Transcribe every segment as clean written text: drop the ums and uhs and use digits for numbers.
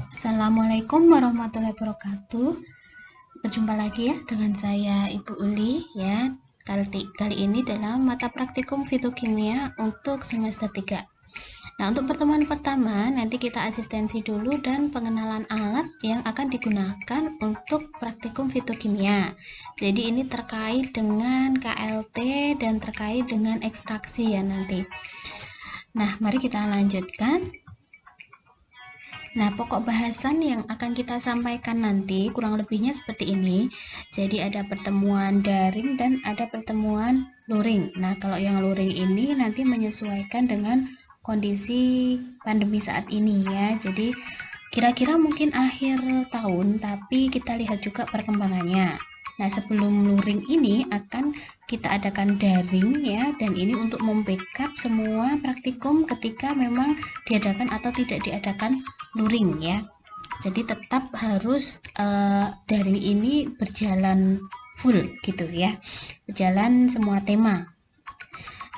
Assalamualaikum warahmatullahi wabarakatuh. Berjumpa lagi ya dengan saya Ibu Uli ya. Kali ini dalam mata praktikum fitokimia untuk semester 3. Nah, untuk pertemuan pertama nanti kita asistensi dulu dan pengenalan alat yang akan digunakan untuk praktikum fitokimia. Jadi ini terkait dengan KLT dan terkait dengan ekstraksi ya nanti. Nah, mari kita lanjutkan. Nah, pokok bahasan yang akan kita sampaikan nanti kurang lebihnya seperti ini. Jadi ada pertemuan daring dan ada pertemuan luring. Nah, kalau yang luring ini nanti menyesuaikan dengan kondisi pandemi saat ini ya. Jadi kira-kira mungkin akhir tahun, tapi kita lihat juga perkembangannya. Nah, sebelum luring ini akan kita adakan daring ya, dan ini untuk membackup semua praktikum ketika memang diadakan atau tidak diadakan luring ya. Jadi tetap harus daring ini berjalan full gitu ya, berjalan semua tema.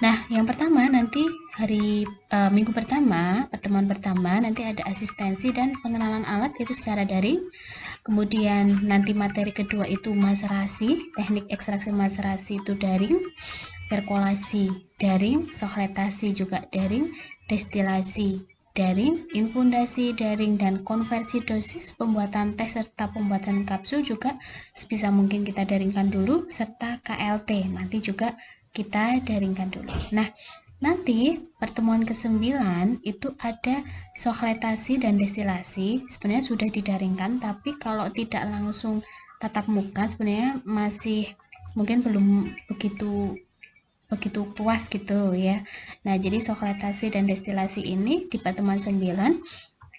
Nah, yang pertama nanti hari minggu pertama, pertemuan pertama nanti ada asistensi dan pengenalan alat itu secara daring. Kemudian nanti materi kedua itu maserasi, teknik ekstraksi maserasi itu daring, perkolasi daring, sokretasi juga daring, destilasi daring, infundasi daring, dan konversi dosis, pembuatan tes serta pembuatan kapsul juga sebisa mungkin kita daringkan dulu, serta KLT nanti juga kita daringkan dulu. Nah, nanti pertemuan ke-9 itu ada sokretasi dan destilasi. Sebenarnya sudah didaringkan, tapi kalau tidak langsung tatap muka sebenarnya masih mungkin belum begitu puas gitu ya. Nah, jadi sokretasi dan destilasi ini di pertemuan 9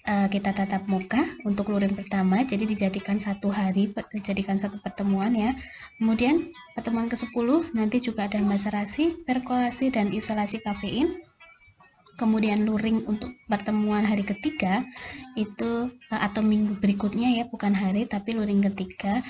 kita tatap muka untuk luring pertama, jadi dijadikan satu hari, dijadikan satu pertemuan ya. Kemudian pertemuan ke-10 nanti juga ada maserasi, perkolasi, dan isolasi kafein. Kemudian luring untuk pertemuan hari ketiga itu atau minggu berikutnya ya, bukan hari tapi luring ketiga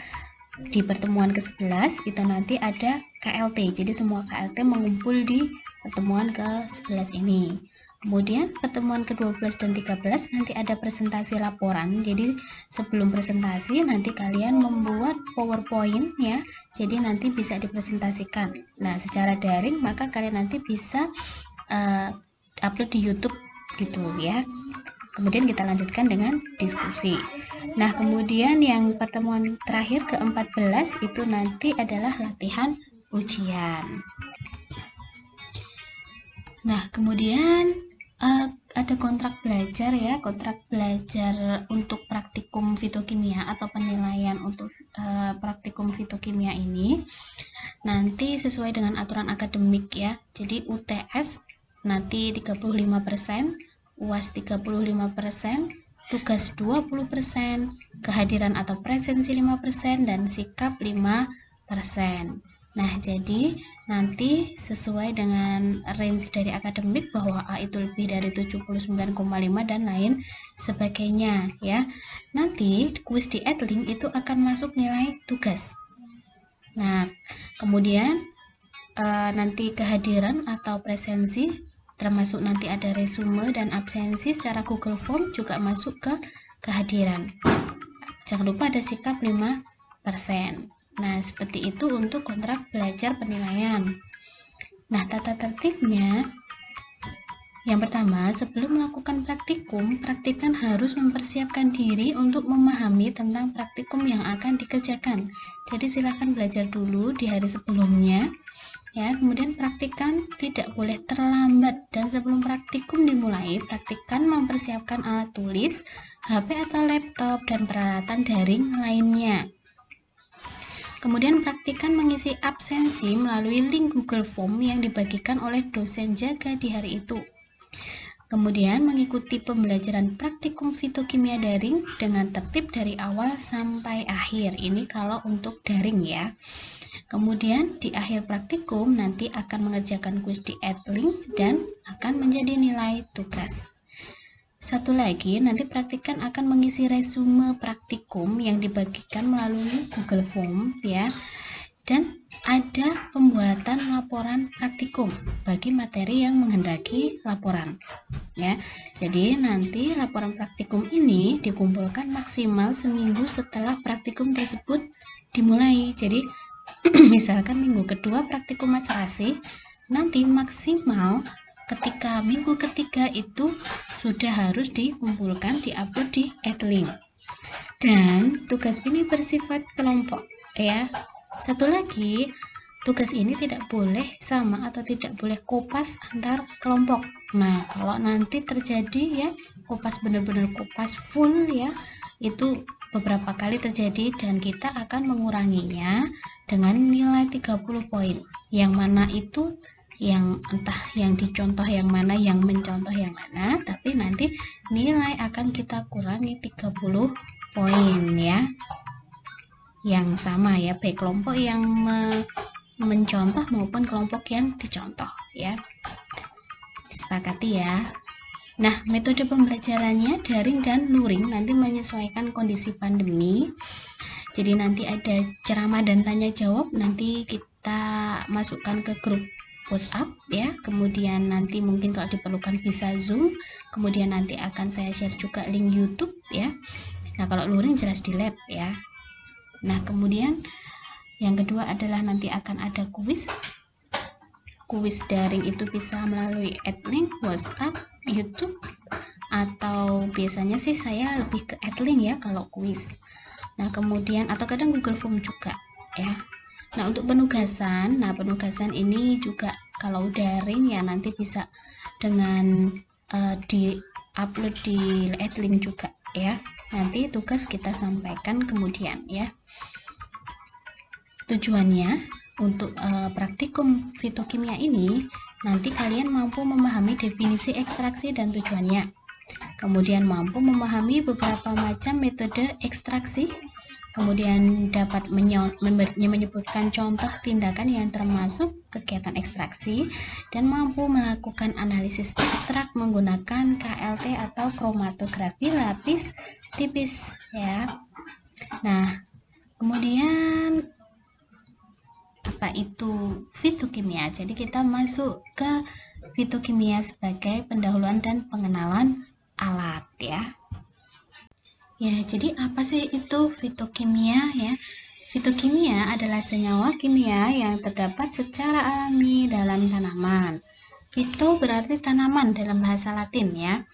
di pertemuan ke-11 itu nanti ada KLT. Jadi semua KLT mengumpul di pertemuan ke-11 ini. Kemudian pertemuan ke-12 dan 13 nanti ada presentasi laporan. Jadi sebelum presentasi nanti kalian membuat PowerPoint ya. Jadi nanti bisa dipresentasikan. Nah, secara daring maka kalian nanti bisa upload di YouTube gitu ya. Kemudian kita lanjutkan dengan diskusi. Nah, kemudian yang pertemuan terakhir ke-14 itu nanti adalah latihan ujian. Nah, kemudian ada kontrak belajar ya, kontrak belajar untuk praktikum fitokimia atau penilaian untuk praktikum fitokimia ini nanti sesuai dengan aturan akademik ya. Jadi UTS nanti 35%, UAS 35%, tugas 20%, kehadiran atau presensi 5%, dan sikap 5%. Nah, jadi nanti sesuai dengan range dari akademik bahwa A itu lebih dari 79,5 dan lain sebagainya ya. Nanti kuis di Edlink itu akan masuk nilai tugas. Nah, kemudian nanti kehadiran atau presensi termasuk nanti ada resume dan absensi secara Google Form juga masuk ke kehadiran. Jangan lupa ada sikap 5%. Nah, seperti itu untuk kontrak belajar penilaian. Nah, tata tertibnya yang pertama, sebelum melakukan praktikum, praktikan harus mempersiapkan diri untuk memahami tentang praktikum yang akan dikerjakan. Jadi silakan belajar dulu di hari sebelumnya. Ya, kemudian praktikan tidak boleh terlambat dan sebelum praktikum dimulai, praktikan mempersiapkan alat tulis, HP atau laptop, dan peralatan daring lainnya. Kemudian praktikan mengisi absensi melalui link Google Form yang dibagikan oleh dosen jaga di hari itu. Kemudian mengikuti pembelajaran praktikum fitokimia daring dengan tertib dari awal sampai akhir. Ini kalau untuk daring ya. Kemudian di akhir praktikum nanti akan mengerjakan kuis di Edlink dan akan menjadi nilai tugas. Satu lagi, nanti praktikan akan mengisi resume praktikum yang dibagikan melalui Google Form ya. dan ada pembuatan laporan praktikum bagi materi yang menghendaki laporan ya. Jadi nanti laporan praktikum ini dikumpulkan maksimal seminggu setelah praktikum tersebut dimulai. Jadi misalkan minggu kedua praktikum akselerasi, nanti maksimal ketika minggu ketiga itu sudah harus dikumpulkan, diupload di Edlink. Dan tugas ini bersifat kelompok ya. Satu lagi, tugas ini tidak boleh sama atau tidak boleh kopas antar kelompok. Nah, kalau nanti terjadi ya kopas benar-benar kopas full ya, itu beberapa kali terjadi dan kita akan menguranginya dengan nilai 30 poin. Yang mana itu yang entah yang dicontoh yang mana, yang mencontoh yang mana, tapi nanti nilai akan kita kurangi 30 poin ya. Yang sama ya, baik kelompok yang mencontoh maupun kelompok yang dicontoh ya. Disepakati ya. Nah, metode pembelajarannya daring dan luring nanti menyesuaikan kondisi pandemi. Jadi nanti ada ceramah dan tanya jawab, nanti kita masukkan ke grup WhatsApp ya. Kemudian nanti mungkin kalau diperlukan bisa Zoom. Kemudian nanti akan saya share juga link YouTube ya. Nah, kalau luring jelas di lab ya. Nah, kemudian yang kedua adalah nanti akan ada kuis. Kuis daring itu bisa melalui Edlink, WhatsApp, YouTube, atau biasanya sih saya lebih ke Edlink ya kalau kuis. Nah, kemudian atau kadang Google Form juga ya. Nah, untuk penugasan, penugasan ini juga kalau daring ya nanti bisa dengan di-upload di Edlink juga ya. Nanti tugas kita sampaikan kemudian ya. Tujuannya untuk praktikum fitokimia ini nanti kalian mampu memahami definisi ekstraksi dan tujuannya. Kemudian mampu memahami beberapa macam metode ekstraksi. Kemudian dapat menyebutkan contoh tindakan yang termasuk kegiatan ekstraksi dan mampu melakukan analisis ekstrak menggunakan KLT atau kromatografi lapis tipis ya. Nah, kemudian apa itu fitokimia? Jadi kita masuk ke fitokimia sebagai pendahuluan dan pengenalan alat ya. Ya, jadi apa sih itu fitokimia ya? Fitokimia adalah senyawa kimia yang terdapat secara alami dalam tanaman. Fito berarti tanaman dalam bahasa Latin ya.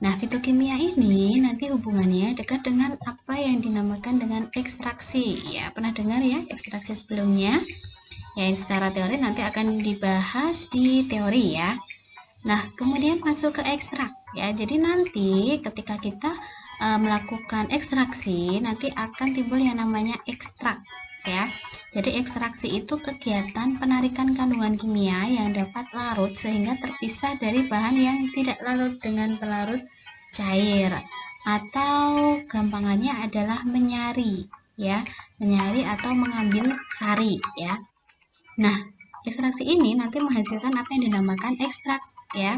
Nah, fitokimia ini nanti hubungannya dekat dengan apa yang dinamakan dengan ekstraksi. Ya, pernah dengar ya ekstraksi sebelumnya? Ya, secara teori nanti akan dibahas di teori ya. Nah, kemudian masuk ke ekstrak ya. Jadi nanti ketika kita melakukan ekstraksi nanti akan timbul yang namanya ekstrak ya. Jadi ekstraksi itu kegiatan penarikan kandungan kimia yang dapat larut sehingga terpisah dari bahan yang tidak larut dengan pelarut cair, atau gampangannya adalah menyari ya, menyari atau mengambil sari ya. Nah, ekstraksi ini nanti menghasilkan apa yang dinamakan ekstrak ya.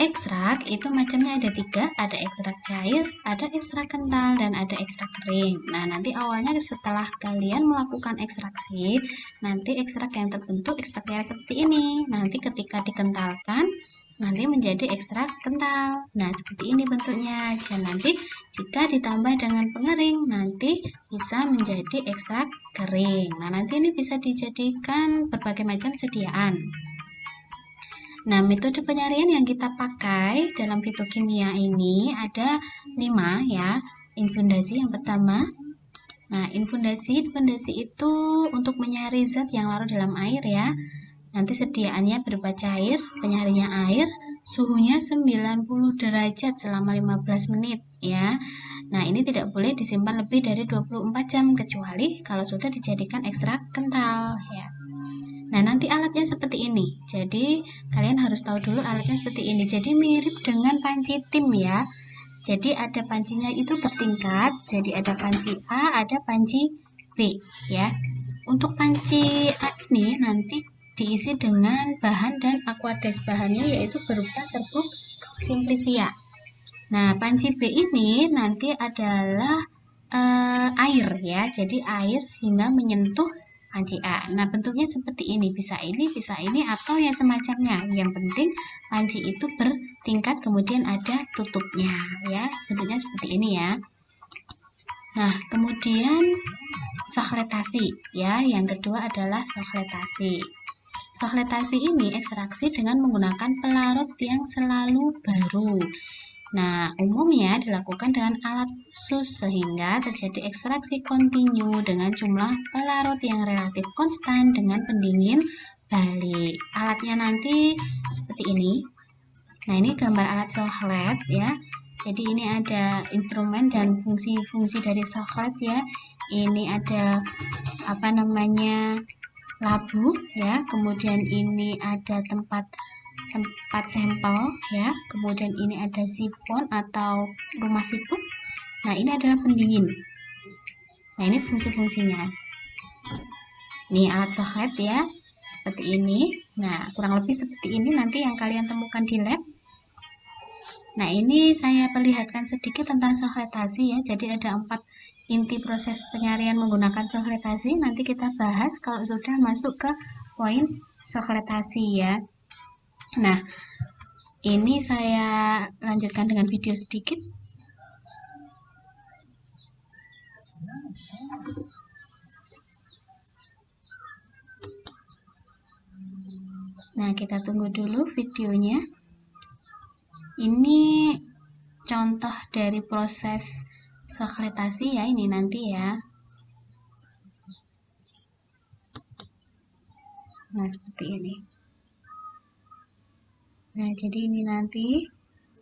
Ekstrak itu macamnya ada 3, ada ekstrak cair, ada ekstrak kental, dan ada ekstrak kering. Nah, nanti awalnya setelah kalian melakukan ekstraksi, nanti ekstrak yang terbentuk ekstrak cair seperti ini. Nanti ketika dikentalkan, nanti menjadi ekstrak kental. Nah, seperti ini bentuknya. Dan nanti jika ditambah dengan pengering, nanti bisa menjadi ekstrak kering. Nah, nanti ini bisa dijadikan berbagai macam sediaan. Nah, metode penyaringan yang kita pakai dalam fitokimia ini ada 5 ya. Infundasi yang pertama. Nah, infundasi itu untuk menyaring zat yang larut dalam air ya. Nanti sediaannya berupa cair, penyarinya air, suhunya 90 derajat selama 15 menit ya. Nah, ini tidak boleh disimpan lebih dari 24 jam kecuali kalau sudah dijadikan ekstrak kental ya. Nah, nanti alatnya seperti ini. Jadi, kalian harus tahu dulu alatnya seperti ini. Jadi, mirip dengan panci tim ya. Jadi, ada pancinya itu bertingkat. Jadi, ada panci A, ada panci B ya. Untuk panci A ini nanti diisi dengan bahan dan aquades. Bahannya yaitu berupa serbuk simplicia. Nah, panci B ini nanti adalah air ya. Jadi, air hingga menyentuh panci A. Nah, bentuknya seperti ini, bisa ini, atau yang semacamnya. Yang penting panci itu bertingkat, kemudian ada tutupnya, ya. Bentuknya seperti ini ya. Nah, kemudian sohletasi, ya. Yang kedua adalah sohletasi. Sohletasi ini ekstraksi dengan menggunakan pelarut yang selalu baru. Nah, umumnya dilakukan dengan alat khusus sehingga terjadi ekstraksi kontinu dengan jumlah pelarut yang relatif konstan dengan pendingin balik. Alatnya nanti seperti ini. Nah, ini gambar alat sohlet ya. Jadi ini ada instrumen dan fungsi-fungsi dari sohlet ya. Ini ada labu ya. Kemudian ini ada tempat sampel ya, kemudian ini ada sifon atau rumah siput. Nah, ini adalah pendingin. Nah, ini fungsi-fungsinya. Ini alat sohlet ya, seperti ini. Nah, kurang lebih seperti ini nanti yang kalian temukan di lab. Nah, ini saya perlihatkan sedikit tentang sohletasi ya. Jadi ada 4 inti proses penyarian menggunakan sohletasi. Nanti kita bahas kalau sudah masuk ke poin sohletasi ya. Nah, ini saya lanjutkan dengan video sedikit. Nah, kita tunggu dulu videonya. Ini contoh dari proses sohletasi ya, ini nanti ya. Nah, seperti ini. Nah, jadi ini nanti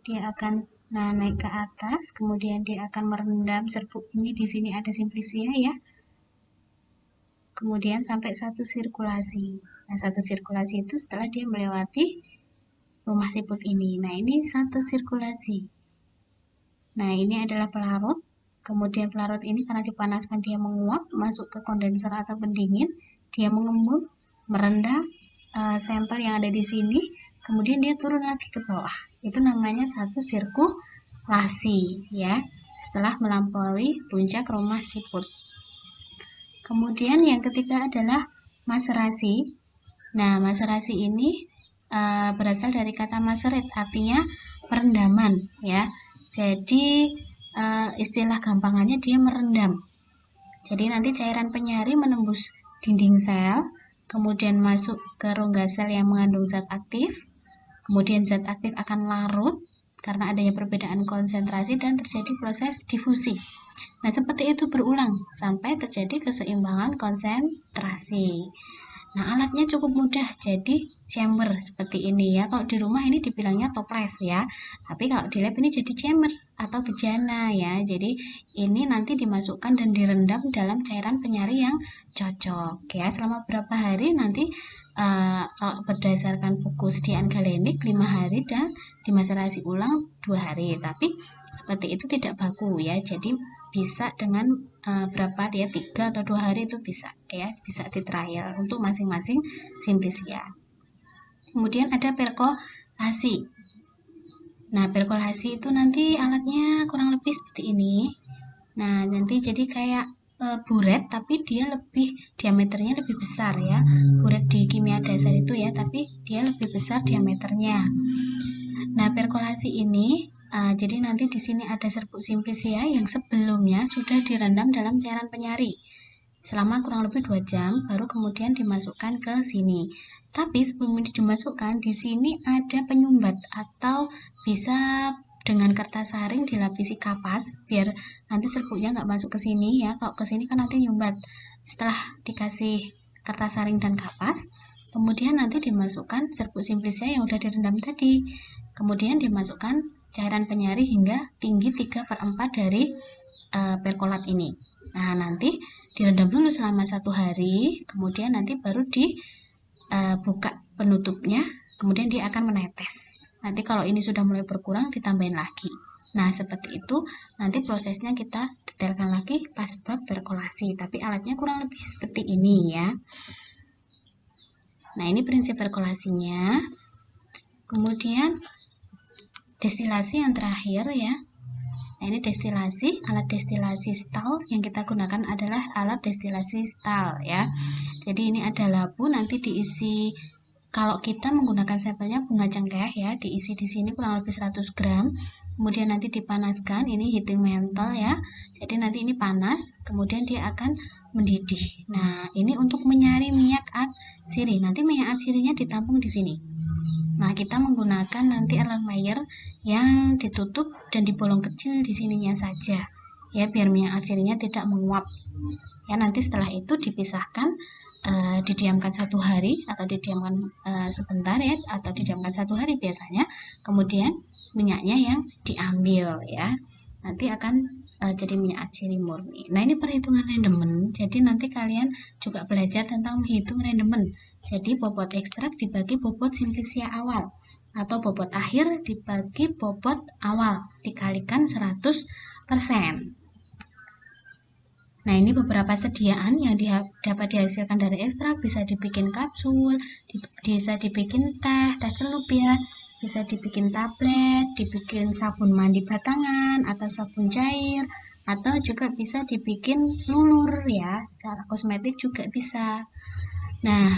dia akan naik ke atas, kemudian dia akan merendam serbuk ini. Di sini ada simplisia ya. Kemudian sampai 1 sirkulasi. Nah, 1 sirkulasi itu setelah dia melewati rumah siput ini. Nah, ini 1 sirkulasi. Nah, ini adalah pelarut. Kemudian pelarut ini karena dipanaskan dia menguap, masuk ke kondenser atau pendingin, dia mengembun, merendam sampel yang ada di sini. Kemudian dia turun lagi ke bawah. Itu namanya 1 sirkulasi ya, setelah melampaui puncak rumah siput. Kemudian yang ketiga adalah maserasi. Nah, maserasi ini berasal dari kata maseret, artinya perendaman ya. Jadi istilah gampangannya dia merendam. Jadi nanti cairan penyari menembus dinding sel, kemudian masuk ke rongga sel yang mengandung zat aktif. Kemudian zat aktif akan larut karena adanya perbedaan konsentrasi dan terjadi proses difusi. Nah, seperti itu berulang sampai terjadi keseimbangan konsentrasi. Nah, alatnya cukup mudah, jadi chamber seperti ini ya. Kalau di rumah ini dibilangnya toples ya, tapi kalau di lab ini jadi chamber atau bejana ya. Jadi ini nanti dimasukkan dan direndam dalam cairan penyari yang cocok ya. Selama berapa hari nanti kalau berdasarkan buku sediaan galenik 5 hari dan dimaserasi ulang 2 hari. Tapi seperti itu tidak baku ya. Jadi bisa dengan berapa ya, 3 atau 2 hari itu bisa ya, bisa di trial untuk masing-masing simplisia. Kemudian ada perkolasi. Nah, perkolasi itu nanti alatnya kurang lebih seperti ini. Nah, nanti jadi kayak buret, tapi dia lebih diameternya lebih besar ya. Buret di kimia dasar itu ya, tapi dia lebih besar diameternya. Nah, perkolasi ini jadi nanti di sini ada serbuk simplisia yang sebelumnya sudah direndam dalam cairan penyari selama kurang lebih 2 jam, baru kemudian dimasukkan ke sini. Tapi sebelum ini dimasukkan, di sini ada penyumbat atau bisa dengan kertas saring dilapisi kapas biar nanti serbuknya nggak masuk ke sini ya. Kalau ke sini kan nanti nyumbat. Setelah dikasih kertas saring dan kapas, kemudian nanti dimasukkan serbuk simplisia yang udah direndam tadi. Kemudian dimasukkan cairan penyari hingga tinggi 3/4 dari perkolat ini. Nah, nanti direndam dulu selama 1 hari, kemudian nanti baru dibuka penutupnya, kemudian dia akan menetes. Nanti kalau ini sudah mulai berkurang, ditambahin lagi. Nah, seperti itu nanti prosesnya kita detailkan lagi pas bab perkolasi, tapi alatnya kurang lebih seperti ini ya. Nah, ini prinsip perkolasinya. Kemudian destilasi yang terakhir ya. Nah, ini destilasi, alat destilasi Stahl yang kita gunakan adalah alat destilasi Stahl ya. Jadi ini ada labu, nanti diisi, kalau kita menggunakan sampelnya bunga cengkeh ya, diisi di sini kurang lebih 100 gram. Kemudian nanti dipanaskan, ini heating mantle ya. Jadi nanti ini panas, kemudian dia akan mendidih. Nah, ini untuk menyari minyak atsiri. Nanti minyak atsirinya ditampung di sini. Nah, kita menggunakan nanti Erlenmeyer yang ditutup dan dibolong kecil di sininya saja. Ya, biar minyak atsirinya tidak menguap. Ya, nanti setelah itu dipisahkan, didiamkan 1 hari atau didiamkan sebentar ya, atau didiamkan 1 hari biasanya. Kemudian minyaknya yang diambil ya. Nanti akan jadi minyak atsiri murni. Nah, ini perhitungan rendemen. Jadi nanti kalian juga belajar tentang menghitung rendemen. Jadi bobot ekstrak dibagi bobot simplisia awal, atau bobot akhir dibagi bobot awal dikalikan 100%. Nah, ini beberapa sediaan yang dapat dihasilkan dari ekstrak. Bisa dibikin kapsul, bisa dibikin teh celup ya, bisa dibikin tablet, dibikin sabun mandi batangan atau sabun cair, atau juga bisa dibikin lulur ya, secara kosmetik juga bisa. Nah,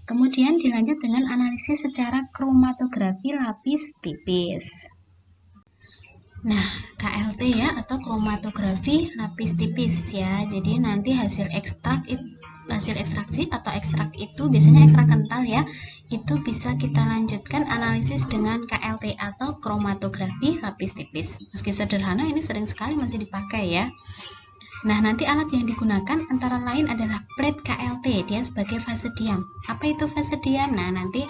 kemudian dilanjut dengan analisis secara kromatografi lapis tipis. Nah, KLT ya, atau kromatografi lapis tipis ya. Jadi nanti hasil ekstraksi atau ekstrak itu biasanya ekstrak kental ya. Itu bisa kita lanjutkan analisis dengan KLT atau kromatografi lapis tipis. Meski sederhana, ini sering sekali masih dipakai ya. Nah, nanti alat yang digunakan antara lain adalah plate KLT, dia sebagai fase diam. Apa itu fase diam? Nah, nanti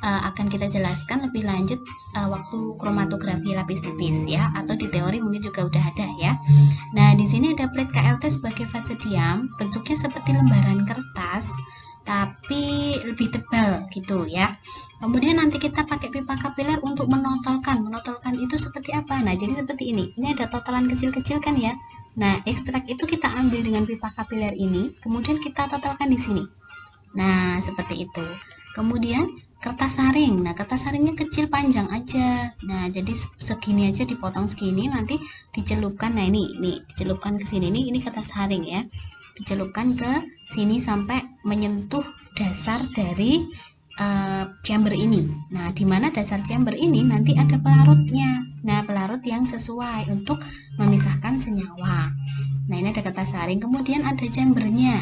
akan kita jelaskan lebih lanjut waktu kromatografi lapis tipis ya, atau di teori mungkin juga udah ada ya. Nah, di sini ada plate KLT sebagai fase diam, bentuknya seperti lembaran kertas tapi lebih tebal gitu ya. Kemudian nanti kita pakai pipa kapiler untuk menotolkan. Menotolkan itu seperti apa? Nah, jadi seperti ini. Ini ada totalan kecil-kecil kan ya. Nah, ekstrak itu kita ambil dengan pipa kapiler ini, kemudian kita totalkan di sini. Nah, seperti itu. Kemudian kertas saring. Nah, kertas saringnya kecil panjang aja. Nah, jadi segini aja dipotong segini, nanti dicelupkan. Nah, ini dicelupkan ke sini. Ini kertas saring ya. Dicelupkan ke sini sampai menyentuh dasar dari chamber ini. Nah, di mana dasar chamber ini nanti ada pelarutnya. Nah, pelarut yang sesuai untuk memisahkan senyawa. Nah, ini ada kertas saring, kemudian ada chambernya.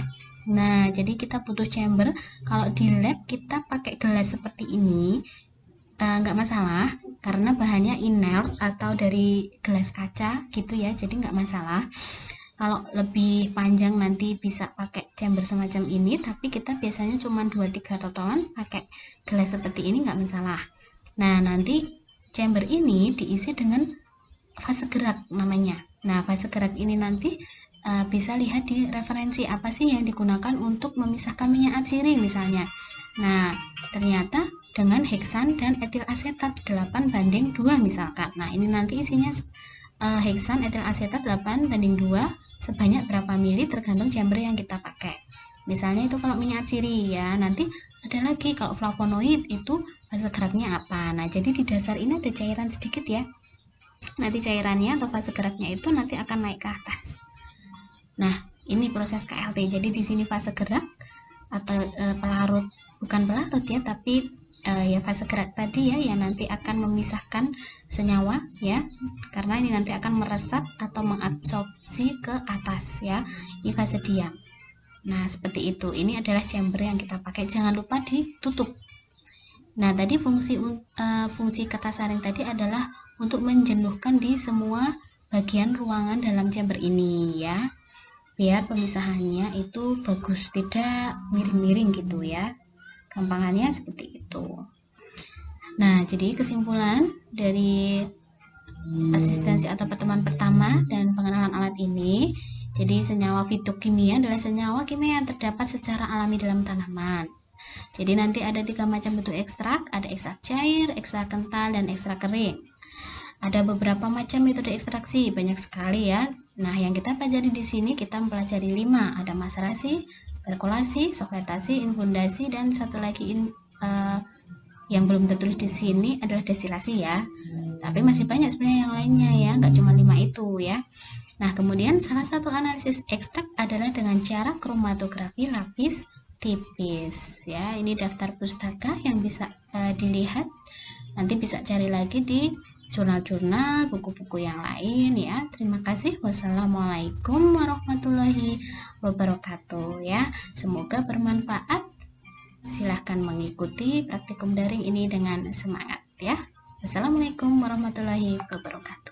Nah, jadi kita butuh chamber. Kalau di lab kita pakai gelas seperti ini, nggak masalah karena bahannya inert atau dari gelas kaca gitu ya, jadi nggak masalah. Kalau lebih panjang nanti bisa pakai chamber semacam ini, tapi kita biasanya cuma 2-3 totalan pakai gelas seperti ini, nggak masalah. Nah, nanti chamber ini diisi dengan fase gerak namanya. Nah, fase gerak ini nanti bisa lihat di referensi apa sih yang digunakan untuk memisahkan minyak atsiri misalnya. Nah, ternyata dengan heksan dan etil asetat 8:2 misalkan. Nah, ini nanti isinya heksan etil asetat 8:2 sebanyak berapa mili tergantung chamber yang kita pakai. Misalnya itu kalau minyak atsiri ya, nanti ada lagi kalau flavonoid itu fase geraknya apa. Nah, jadi di dasar ini ada cairan sedikit ya. Nanti cairannya atau fase geraknya itu nanti akan naik ke atas. Nah, ini proses KLT. Jadi di sini fase gerak atau pelarut, bukan pelarut ya, tapi ya fase gerak tadi ya, yang nanti akan memisahkan senyawa ya, karena ini nanti akan meresap atau mengabsorpsi ke atas ya. Ini fase diam. Nah, seperti itu. Ini adalah chamber yang kita pakai. Jangan lupa ditutup. Nah, tadi fungsi kertas saring tadi adalah untuk menjenuhkan di semua bagian ruangan dalam chamber ini ya, biar pemisahannya itu bagus, tidak miring-miring gitu ya. Gampangannya seperti itu. Nah, jadi kesimpulan dari asistensi atau pertemuan pertama dan pengenalan alat ini, jadi senyawa fitokimia adalah senyawa kimia yang terdapat secara alami dalam tanaman. Jadi nanti ada 3 macam bentuk ekstrak, ada ekstrak cair, ekstrak kental, dan ekstrak kering. Ada beberapa macam metode ekstraksi, banyak sekali ya. Nah, yang kita pelajari di sini kita mempelajari 5, ada maserasi, perkulasi, sofletasi, infundasi, dan satu lagi Yang belum tertulis di sini adalah destilasi ya. Tapi masih banyak sebenarnya yang lainnya ya, nggak cuma 5 itu ya. Nah, kemudian salah satu analisis ekstrak adalah dengan cara kromatografi lapis tipis ya. Ini daftar pustaka yang bisa dilihat. Nanti bisa cari lagi di jurnal-jurnal, buku-buku yang lain ya. Terima kasih. Wassalamualaikum warahmatullahi wabarakatuh ya. Semoga bermanfaat. Silahkan mengikuti praktikum daring ini dengan semangat ya. Assalamualaikum warahmatullahi wabarakatuh.